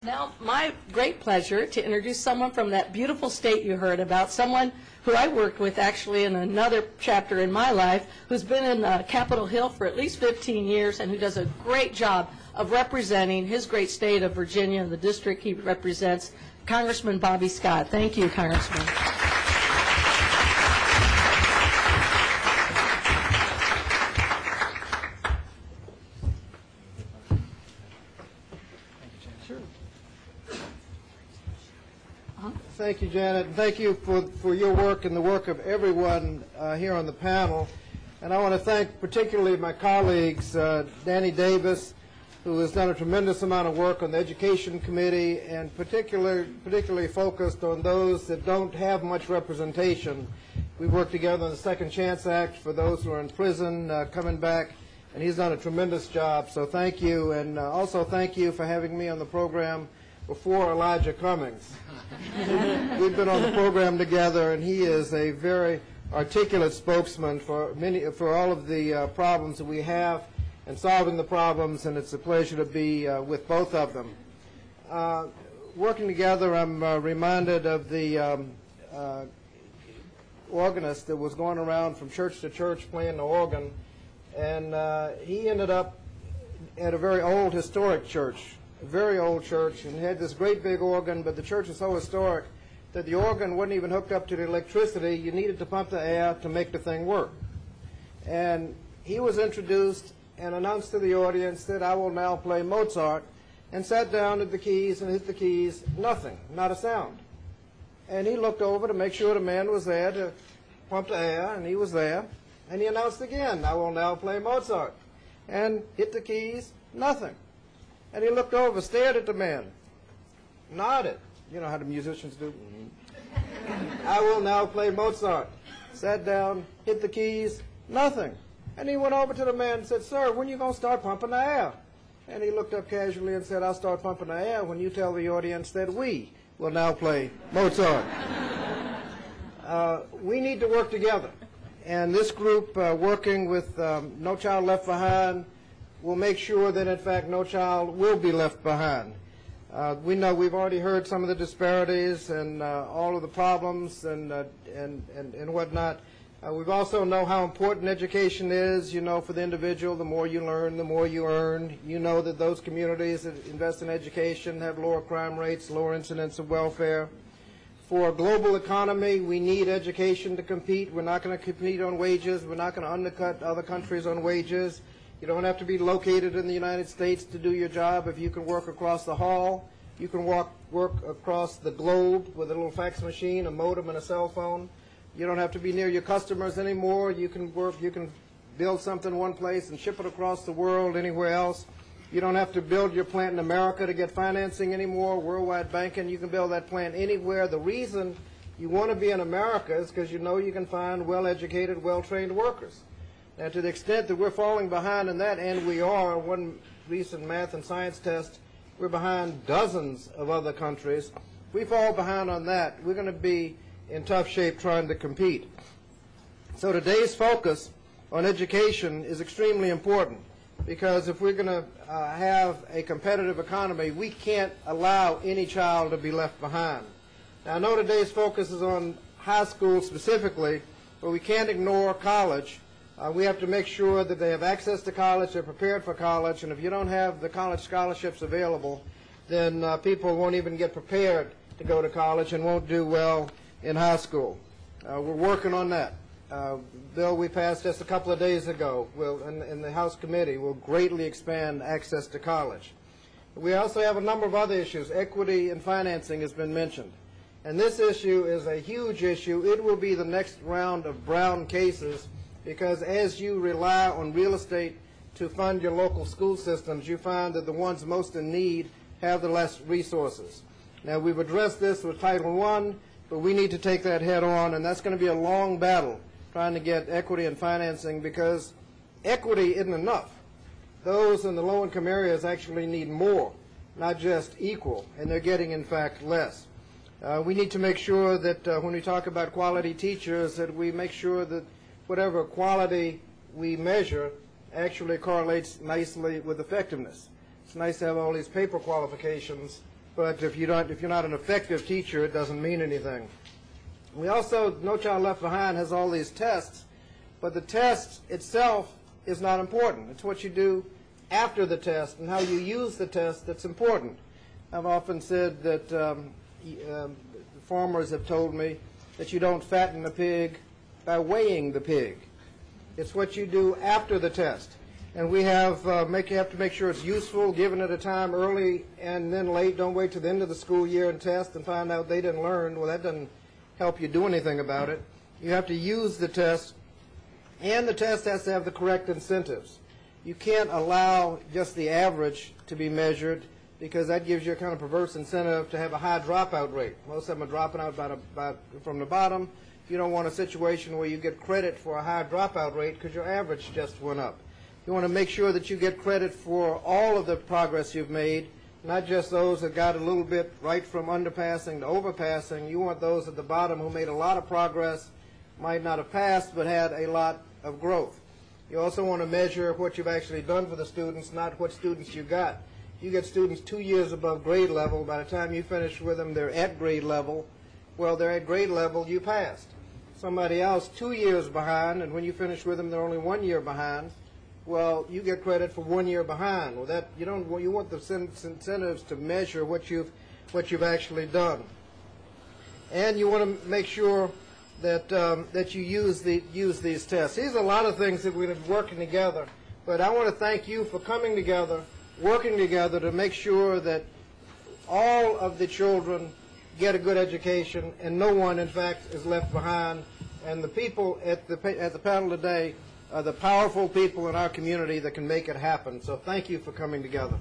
Now, my great pleasure to introduce someone from that beautiful state you heard about, someone who I worked with actually in another chapter in my life, who's been in Capitol Hill for at least 15 years and who does a great job of representing his great state of Virginia, the district he represents, Congressman Bobby Scott. Thank you, Congressman. Thank you, Janet. Thank you for your work and the work of everyone here on the panel. And I want to thank particularly my colleagues, Danny Davis, who has done a tremendous amount of work on the Education Committee and particularly focused on those that don't have much representation. We've worked together on the Second Chance Act for those who are in prison coming back, and he's done a tremendous job. So thank you, and also thank you for having me on the program before Elijah Cummings. We've been on the program together, and he is a very articulate spokesman for all of the problems that we have and solving the problems, and it's a pleasure to be with both of them. Working together, I'm reminded of the organist that was going around from church to church playing the organ, and he ended up at a very old historic church, a very old church, and had this great big organ, but the church is so historic that the organ wasn't even hooked up to the electricity. You needed to pump the air to make the thing work. And he was introduced and announced to the audience that I will now play Mozart, and sat down at the keys and hit the keys, nothing, not a sound. And he looked over to make sure the man was there to pump the air, and he was there. And he announced again, I will now play Mozart, and hit the keys, nothing. And he looked over, stared at the man, nodded. You know how the musicians do. I will now play Mozart. Sat down, hit the keys, nothing. And he went over to the man and said, sir, when are you going to start pumping the air? And he looked up casually and said, I'll start pumping the air when you tell the audience that we will now play Mozart. We need to work together. And this group, working with No Child Left Behind, will make sure that, in fact, no child will be left behind. We know we've already heard some of the disparities and all of the problems and whatnot. We also know how important education is, you know, for the individual. The more you learn, the more you earn. You know that those communities that invest in education have lower crime rates, lower incidence of welfare. For a global economy, we need education to compete. We're not going to compete on wages. We're not going to undercut other countries on wages. You don't have to be located in the United States to do your job. If you can work across the hall, you can work across the globe with a little fax machine, a modem, and a cell phone. You don't have to be near your customers anymore. You can build something one place and ship it across the world anywhere else. You don't have to build your plant in America to get financing anymore, worldwide banking. You can build that plant anywhere. The reason you want to be in America is because you know you can find well-educated, well-trained workers. And to the extent that we're falling behind in that, and we are, one recent math and science test, we're behind dozens of other countries. If we fall behind on that, we're going to be in tough shape trying to compete. So today's focus on education is extremely important, because if we're going to have a competitive economy, we can't allow any child to be left behind. Now, I know today's focus is on high school specifically, but we can't ignore college. We have to make sure that they have access to college, they're prepared for college, and if you don't have the college scholarships available, then people won't even get prepared to go to college and won't do well in high school. We're working on that. Bill we passed just a couple of days ago in the House committee will greatly expand access to college. We also have a number of other issues. Equity and financing has been mentioned. And this issue is a huge issue. It will be the next round of Brown cases, because as you rely on real estate to fund your local school systems, you find that the ones most in need have the less resources. Now, we've addressed this with Title I, but we need to take that head on, and that's going to be a long battle trying to get equity and financing, because equity isn't enough. Those in the low-income areas actually need more, not just equal, and they're getting, in fact, less. We need to make sure that when we talk about quality teachers, that we make sure that whatever quality we measure actually correlates nicely with effectiveness. It's nice to have all these paper qualifications, but if you're not an effective teacher, it doesn't mean anything. We also, No Child Left Behind has all these tests, but the test itself is not important. It's what you do after the test and how you use the test that's important. I've often said that farmers have told me that you don't fatten a pig by weighing the pig. It's what you do after the test. And we have to make sure it's useful, given at a time early and then late. Don't wait till the end of the school year and test and find out they didn't learn. Well, that doesn't help you do anything about it. You have to use the test, and the test has to have the correct incentives. You can't allow just the average to be measured, because that gives you a kind of perverse incentive to have a high dropout rate. Most of them are dropping out from the bottom. You don't want a situation where you get credit for a high dropout rate because your average just went up. You want to make sure that you get credit for all of the progress you've made, not just those that got a little bit right from underpassing to overpassing. You want those at the bottom who made a lot of progress, might not have passed, but had a lot of growth. You also want to measure what you've actually done for the students, not what students you got. You get students 2 years above grade level. By the time you finish with them, they're at grade level. Well, they're at grade level, you passed. Somebody else 2 years behind, and when you finish with them, they're only 1 year behind. Well, you get credit for 1 year behind. Well, that you don't. You want the incentives to measure what you've actually done, and you want to make sure that that you use these tests. These are a lot of things that we've been working together. But I want to thank you for coming together, working together to make sure that all of the children get a good education and no one, in fact, is left behind. And the people at the panel today are the powerful people in our community that can make it happen. So thank you for coming together.